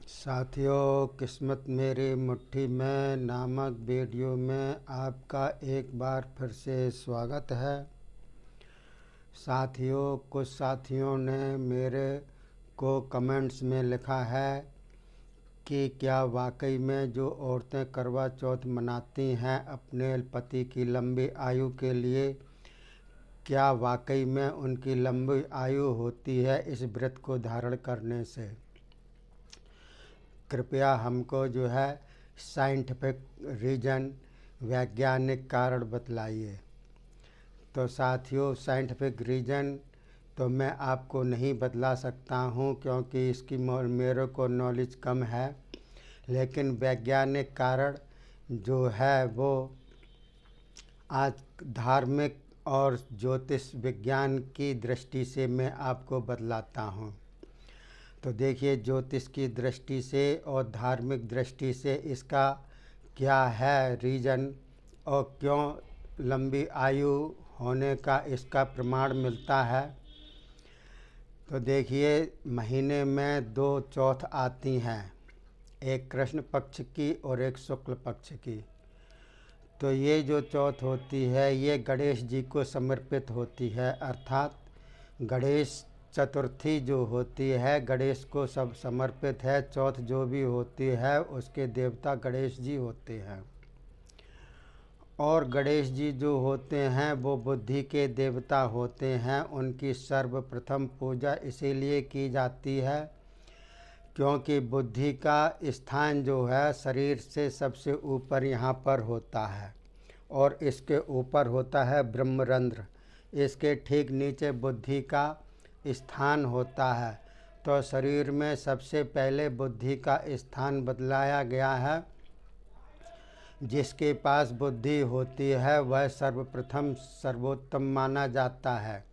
साथियों, किस्मत मेरी मुट्ठी में नामक वीडियो में आपका एक बार फिर से स्वागत है। साथियों, कुछ साथियों ने मेरे को कमेंट्स में लिखा है कि क्या वाकई में जो औरतें करवा चौथ मनाती हैं अपने पति की लंबी आयु के लिए, क्या वाकई में उनकी लंबी आयु होती है इस व्रत को धारण करने से। कृपया हमको जो है साइंटिफिक रीज़न, वैज्ञानिक कारण बतलाइए। तो साथियों, साइंटिफिक रीज़न तो मैं आपको नहीं बतला सकता हूँ क्योंकि इसकी मेरे को नॉलेज कम है, लेकिन वैज्ञानिक कारण जो है वो आज धार्मिक और ज्योतिष विज्ञान की दृष्टि से मैं आपको बतलाता हूँ। तो देखिए, ज्योतिष की दृष्टि से और धार्मिक दृष्टि से इसका क्या है रीज़न और क्यों लंबी आयु होने का इसका प्रमाण मिलता है। तो देखिए, महीने में 2 चौथ आती हैं, एक कृष्ण पक्ष की और एक शुक्ल पक्ष की। तो ये जो चौथ होती है ये गणेश जी को समर्पित होती है, अर्थात गणेश चतुर्थी जो होती है गणेश को सब समर्पित है। चौथ जो भी होती है उसके देवता गणेश जी होते हैं, और गणेश जी जो होते हैं वो बुद्धि के देवता होते हैं। उनकी सर्वप्रथम पूजा इसीलिए की जाती है क्योंकि बुद्धि का स्थान जो है शरीर से सबसे ऊपर यहाँ पर होता है, और इसके ऊपर होता है ब्रह्मरंध्र। इसके ठीक नीचे बुद्धि का स्थान होता है। तो शरीर में सबसे पहले बुद्धि का स्थान बदलाया गया है। जिसके पास बुद्धि होती है वह सर्वप्रथम सर्वोत्तम माना जाता है,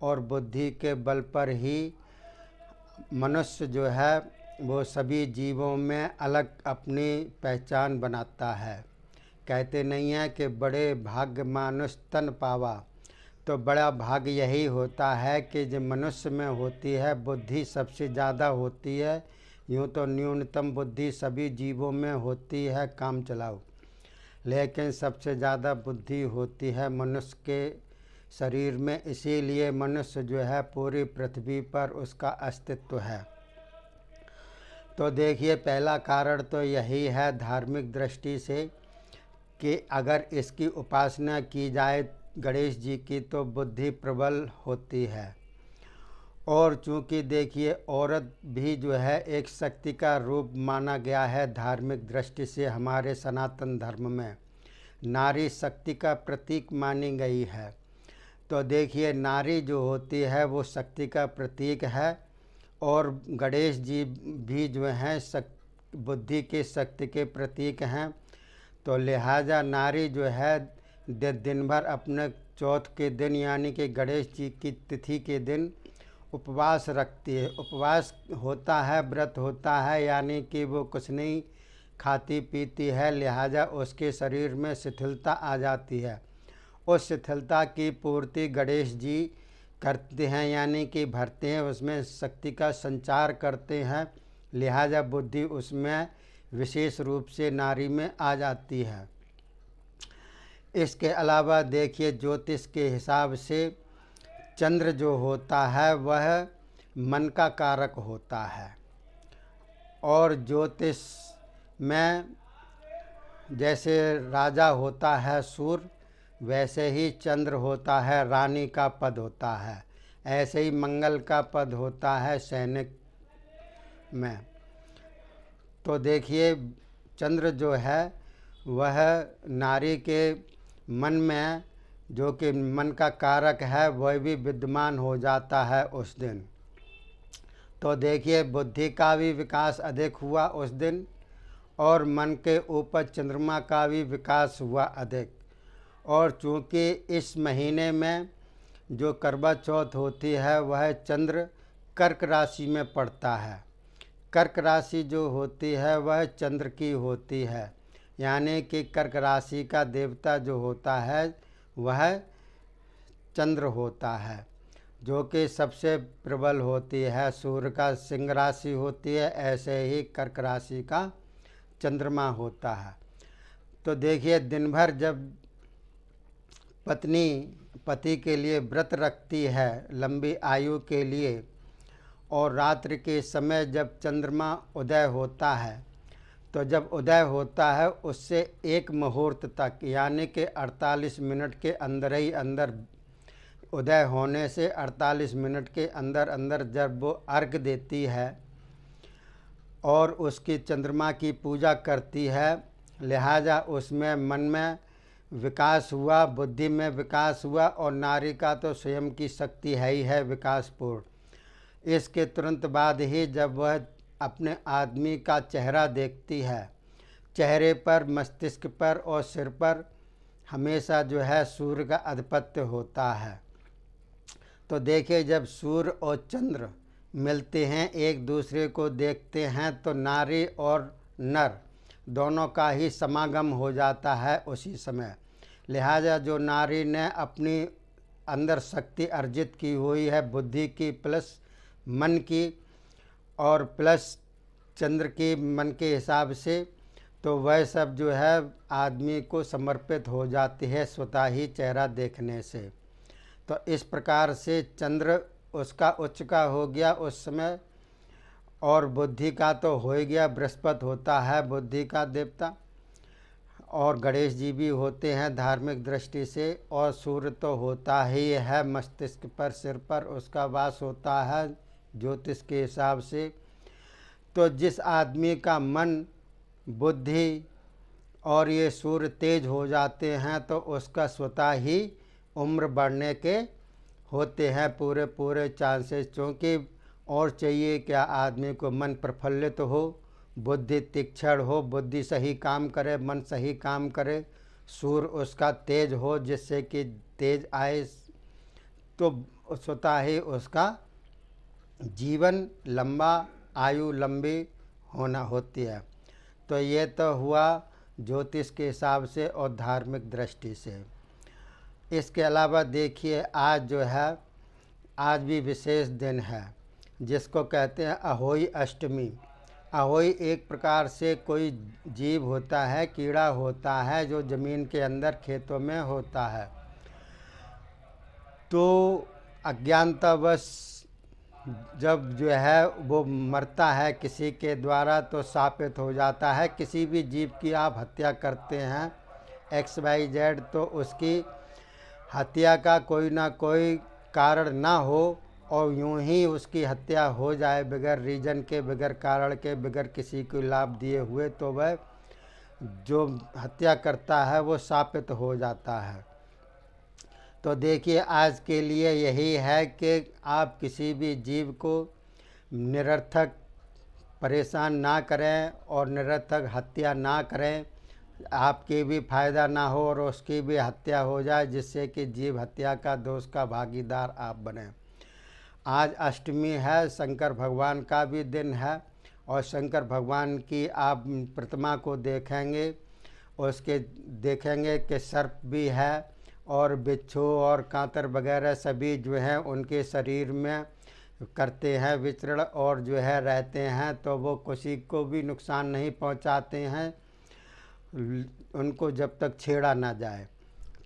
और बुद्धि के बल पर ही मनुष्य जो है वो सभी जीवों में अलग अपनी पहचान बनाता है। कहते नहीं हैं कि बड़े भाग्य मानुष तन पावा। तो बड़ा भाग्य यही होता है कि जो मनुष्य में होती है बुद्धि सबसे ज़्यादा होती है। यूँ तो न्यूनतम बुद्धि सभी जीवों में होती है काम चलाओ, लेकिन सबसे ज़्यादा बुद्धि होती है मनुष्य के शरीर में। इसीलिए मनुष्य जो है पूरी पृथ्वी पर उसका अस्तित्व है। तो देखिए, पहला कारण तो यही है धार्मिक दृष्टि से कि अगर इसकी उपासना की जाए गणेश जी की तो बुद्धि प्रबल होती है। और चूँकि देखिए, औरत भी जो है एक शक्ति का रूप माना गया है धार्मिक दृष्टि से। हमारे सनातन धर्म में नारी शक्ति का प्रतीक मानी गई है। तो देखिए, नारी जो होती है वो शक्ति का प्रतीक है, और गणेश जी भी जो हैं बुद्धि के शक्ति के प्रतीक हैं। तो लिहाजा नारी जो है दिन भर अपने चौथ के दिन यानी कि गणेश जी की तिथि के दिन उपवास रखती है। उपवास होता है, व्रत होता है, यानी कि वो कुछ नहीं खाती पीती है, लिहाजा उसके शरीर में शिथिलता आ जाती है। उस शिथिलता की पूर्ति गणेश जी करते हैं, यानी कि भरते हैं, उसमें शक्ति का संचार करते हैं। लिहाजा बुद्धि उसमें विशेष रूप से नारी में आ जाती है। इसके अलावा देखिए, ज्योतिष के हिसाब से चंद्र जो होता है वह मन का कारक होता है, और ज्योतिष में जैसे राजा होता है सूर्य, वैसे ही चंद्र होता है रानी का पद होता है। ऐसे ही मंगल का पद होता है सैनिक में। तो देखिए, चंद्र जो है वह नारी के मन में, जो कि मन का कारक है, वह भी विद्यमान हो जाता है उस दिन। तो देखिए, बुद्धि का भी विकास अधिक हुआ उस दिन, और मन के ऊपर चंद्रमा का भी विकास हुआ अधिक। और चूँकि इस महीने में जो करवा चौथ होती है वह चंद्र कर्क राशि में पड़ता है। कर्क राशि जो होती है वह चंद्र की होती है, यानी कि कर्क राशि का देवता जो होता है वह चंद्र होता है। जो कि सबसे प्रबल होती है। सूर्य का सिंह राशि होती है, ऐसे ही कर्क राशि का चंद्रमा होता है। तो देखिए, दिन भर जब पत्नी पति के लिए व्रत रखती है लंबी आयु के लिए, और रात्रि के समय जब चंद्रमा उदय होता है, तो जब उदय होता है उससे एक मुहूर्त तक, यानी कि 48 मिनट के अंदर ही अंदर, उदय होने से 48 मिनट के अंदर अंदर जब वो अर्घ देती है और उसकी चंद्रमा की पूजा करती है, लिहाजा उसमें मन में विकास हुआ, बुद्धि में विकास हुआ, और नारी का तो स्वयं की शक्ति है ही है विकासपूर्ण। इसके तुरंत बाद ही जब वह अपने आदमी का चेहरा देखती है, चेहरे पर, मस्तिष्क पर और सिर पर हमेशा जो है सूर्य का आधिपत्य होता है। तो देखिए, जब सूर्य और चंद्र मिलते हैं, एक दूसरे को देखते हैं, तो नारी और नर दोनों का ही समागम हो जाता है उसी समय। लिहाजा जो नारी ने अपनी अंदर शक्ति अर्जित की हुई है, बुद्धि की प्लस मन की और प्लस चंद्र की मन के हिसाब से, तो वह सब जो है आदमी को समर्पित हो जाती है स्वतः ही चेहरा देखने से। तो इस प्रकार से चंद्र उसका उच्च का हो गया उस समय, और बुद्धि का तो हो ही गया, बृहस्पति होता है बुद्धि का देवता, और गणेश जी भी होते हैं धार्मिक दृष्टि से, और सूर्य तो होता ही है मस्तिष्क पर, सिर पर उसका वास होता है ज्योतिष के हिसाब से। तो जिस आदमी का मन, बुद्धि और ये सूर्य तेज हो जाते हैं, तो उसका स्वतः ही उम्र बढ़ने के होते हैं पूरे पूरे चांसेस। क्योंकि और चाहिए क्या आदमी को, मन प्रफुल्लित हो, बुद्धि तीक्ष्ण हो, बुद्धि सही काम करे, मन सही काम करे, सूर्य उसका तेज हो, जिससे कि तेज आए, तो स्वतः ही उसका जीवन लंबा, आयु लंबी होना होती है। तो ये तो हुआ ज्योतिष के हिसाब से और धार्मिक दृष्टि से। इसके अलावा देखिए, आज जो है, आज भी विशेष दिन है जिसको कहते हैं अहोई अष्टमी। अहोई एक प्रकार से कोई जीव होता है, कीड़ा होता है, जो ज़मीन के अंदर खेतों में होता है। तो अज्ञानतावश जब जो है वो मरता है किसी के द्वारा, तो शापित हो जाता है। किसी भी जीव की आप हत्या करते हैं XYZ, तो उसकी हत्या का कोई ना कोई कारण ना हो, और यूं ही उसकी हत्या हो जाए बगैर रीजन के, बगैर कारण के, बगैर किसी को लाभ दिए हुए, तो वह जो हत्या करता है वो शापित हो जाता है। तो देखिए, आज के लिए यही है कि आप किसी भी जीव को निरर्थक परेशान ना करें और निरर्थक हत्या ना करें, आपके भी फायदा ना हो और उसकी भी हत्या हो जाए, जिससे कि जीव हत्या का दोष का भागीदार आप बने। आज अष्टमी है, शंकर भगवान का भी दिन है, और शंकर भगवान की आप प्रतिमा को देखेंगे, उसके देखेंगे कि सर्प भी है, और बिच्छू और कांतर वगैरह सभी जो हैं उनके शरीर में करते हैं विचरण, और जो है रहते हैं, तो वो किसी को भी नुकसान नहीं पहुंचाते हैं, उनको जब तक छेड़ा ना जाए।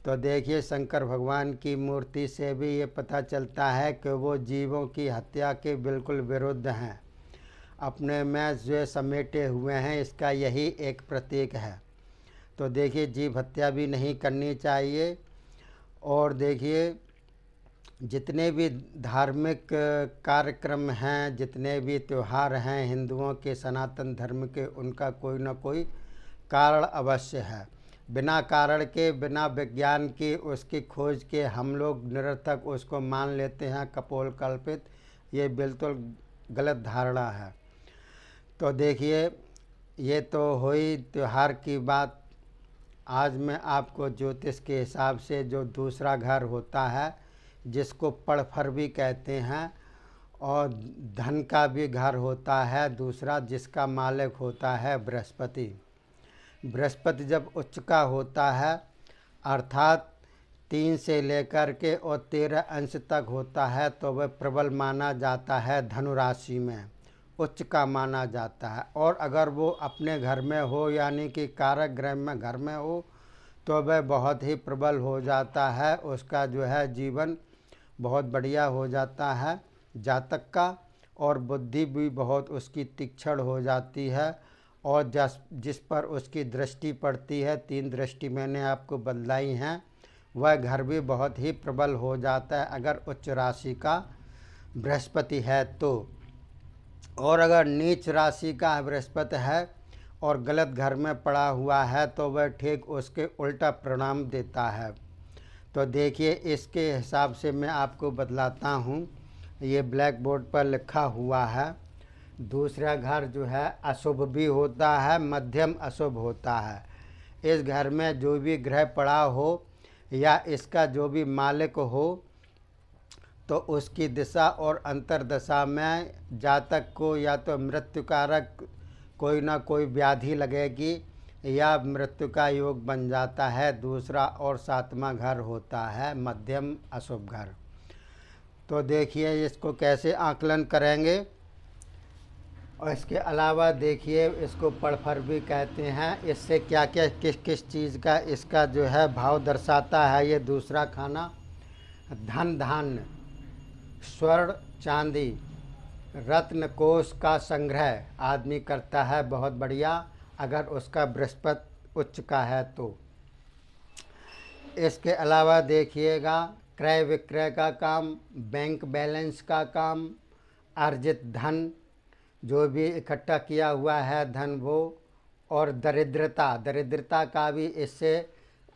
तो देखिए, शंकर भगवान की मूर्ति से भी ये पता चलता है कि वो जीवों की हत्या के बिल्कुल विरुद्ध हैं, अपने में जो समेटे हुए हैं, इसका यही एक प्रतीक है। तो देखिए, जीव हत्या भी नहीं करनी चाहिए। और देखिए, जितने भी धार्मिक कार्यक्रम हैं, जितने भी त्यौहार हैं हिंदुओं के, सनातन धर्म के, उनका कोई ना कोई कारण अवश्य है। बिना कारण के, बिना विज्ञान की उसकी खोज के हम लोग निरर्थक उसको मान लेते हैं कपोल कल्पित। ये बिल्कुल गलत धारणा है। तो देखिए, ये तो हुई त्यौहार की बात। आज मैं आपको ज्योतिष के हिसाब से जो दूसरा घर होता है, जिसको पड़फर भी कहते हैं, और धन का भी घर होता है दूसरा, जिसका मालिक होता है बृहस्पति। बृहस्पति जब उच्च का होता है, अर्थात 3 से लेकर के और 13 अंश तक होता है तो वह प्रबल माना जाता है, धनु राशि में उच्च का माना जाता है। और अगर वो अपने घर में हो यानी कि कारक ग्रह में घर में हो तो वह बहुत ही प्रबल हो जाता है, उसका जो है जीवन बहुत बढ़िया हो जाता है जातक का, और बुद्धि भी बहुत उसकी तीक्ष्ण हो जाती है। और जिस पर उसकी दृष्टि पड़ती है, 3 दृष्टि मैंने आपको बतलाई हैं, वह घर भी बहुत ही प्रबल हो जाता है अगर उच्च राशि का बृहस्पति है तो। और अगर नीच राशि का बृहस्पति है और गलत घर में पड़ा हुआ है तो वह ठीक उसके उल्टा परिणाम देता है। तो देखिए इसके हिसाब से मैं आपको बतलाता हूँ। ये ब्लैक बोर्ड पर लिखा हुआ है। दूसरा घर जो है अशुभ भी होता है, मध्यम अशुभ होता है। इस घर में जो भी ग्रह पड़ा हो या इसका जो भी मालिक हो तो उसकी दिशा और अंतर्दशा में जातक को या तो मृत्युकारक कोई ना कोई व्याधि लगेगी या मृत्यु का योग बन जाता है। दूसरा और 7वां घर होता है मध्यम अशुभ घर। तो देखिए इसको कैसे आकलन करेंगे। और इसके अलावा देखिए इसको पड़फर भी कहते हैं। इससे क्या क्या किस किस चीज़ का इसका जो है भाव दर्शाता है। ये दूसरा खाना धन धान्य, स्वर्ण चांदी, रत्न कोष का संग्रह आदमी करता है बहुत बढ़िया अगर उसका बृहस्पति उच्च का है तो। इसके अलावा देखिएगा क्रय विक्रय का काम, बैंक बैलेंस का काम, अर्जित धन जो भी इकट्ठा किया हुआ है धन वो, और दरिद्रता का भी इससे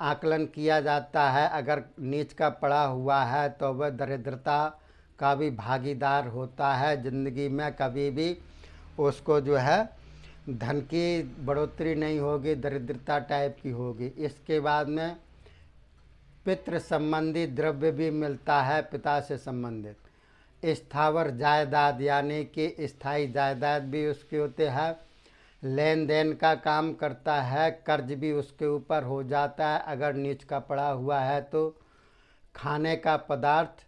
आकलन किया जाता है। अगर नीच का पड़ा हुआ है तो वह दरिद्रता का भी भागीदार होता है। ज़िंदगी में कभी भी उसको जो है धन की बढ़ोतरी नहीं होगी, दरिद्रता टाइप की होगी। इसके बाद में पितृ संबंधी द्रव्य भी मिलता है, पिता से संबंधित। स्थावर जायदाद यानी कि स्थायी जायदाद भी उसके होते हैं। लेन देन का काम करता है, कर्ज भी उसके ऊपर हो जाता है अगर नीच का पड़ा हुआ है तो। खाने का पदार्थ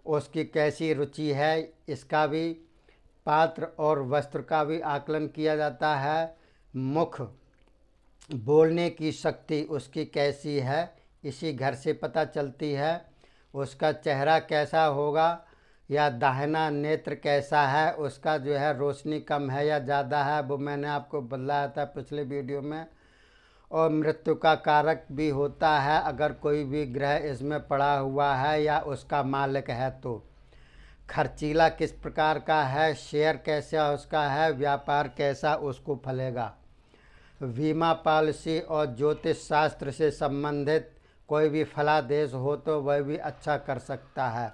उसकी कैसी रुचि है इसका भी, पात्र और वस्त्र का भी आकलन किया जाता है। मुख बोलने की शक्ति उसकी कैसी है इसी घर से पता चलती है। उसका चेहरा कैसा होगा या दाहिना नेत्र कैसा है, उसका जो है रोशनी कम है या ज़्यादा है, वो मैंने आपको बताया था पिछले वीडियो में। और मृत्यु का कारक भी होता है अगर कोई भी ग्रह इसमें पड़ा हुआ है या उसका मालिक है तो। खर्चीला किस प्रकार का है, शेयर कैसा उसका है, व्यापार कैसा उसको फलेगा। बीमा पॉलिसी और ज्योतिष शास्त्र से संबंधित कोई भी फलादेश हो तो वह भी अच्छा कर सकता है।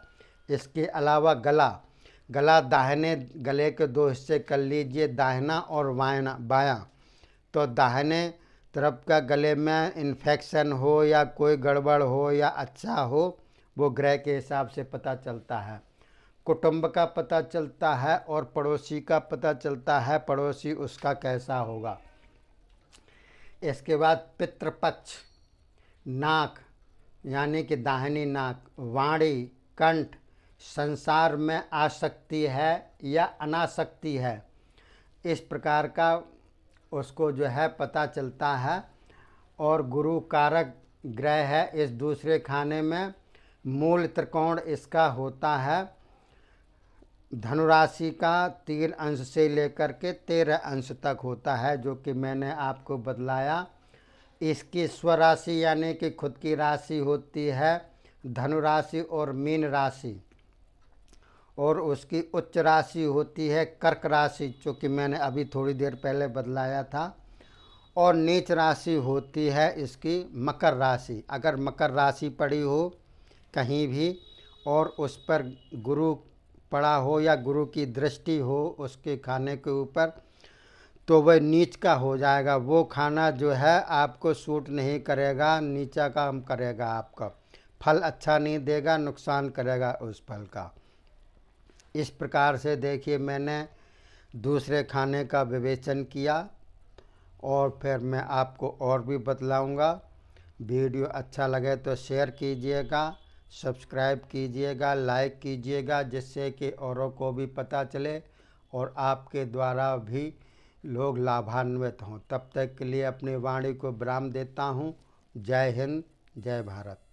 इसके अलावा गला दाहिने गले के 2 हिस्से कर लीजिए, दाहिना और बायां। तो दाहिने तरफ का गले में इन्फेक्शन हो या कोई गड़बड़ हो या अच्छा हो वो ग्रह के हिसाब से पता चलता है। कुटुंब का पता चलता है और पड़ोसी का पता चलता है, पड़ोसी उसका कैसा होगा। इसके बाद पितृपक्ष, नाक यानी कि दाहिनी नाक, वाणी, कंठ, संसार में आसक्ति है या अनासक्ति है, इस प्रकार का उसको जो है पता चलता है। और गुरु कारक ग्रह है इस दूसरे खाने में। मूल त्रिकोण इसका होता है धनुराशि का 3 अंश से लेकर के 13 अंश तक होता है, जो कि मैंने आपको बतलाया। इसकी स्वराशि यानी कि खुद की राशि होती है धनुराशि और मीन राशि, और उसकी उच्च राशि होती है कर्क राशि, जो कि मैंने अभी थोड़ी देर पहले बतलाया था। और नीच राशि होती है इसकी मकर राशि। अगर मकर राशि पड़ी हो कहीं भी और उस पर गुरु पड़ा हो या गुरु की दृष्टि हो उसके खाने के ऊपर तो वह नीच का हो जाएगा। वो खाना जो है आपको सूट नहीं करेगा, नीचा काम करेगा, आपका फल अच्छा नहीं देगा, नुकसान करेगा उस फल का। इस प्रकार से देखिए मैंने दूसरे खाने का विवेचन किया और फिर मैं आपको और भी बतलाऊंगा। वीडियो अच्छा लगे तो शेयर कीजिएगा, सब्सक्राइब कीजिएगा, लाइक कीजिएगा, जिससे कि औरों को भी पता चले और आपके द्वारा भी लोग लाभान्वित हों। तब तक के लिए अपनी वाणी को विराम देता हूँ। जय हिंद, जय भारत।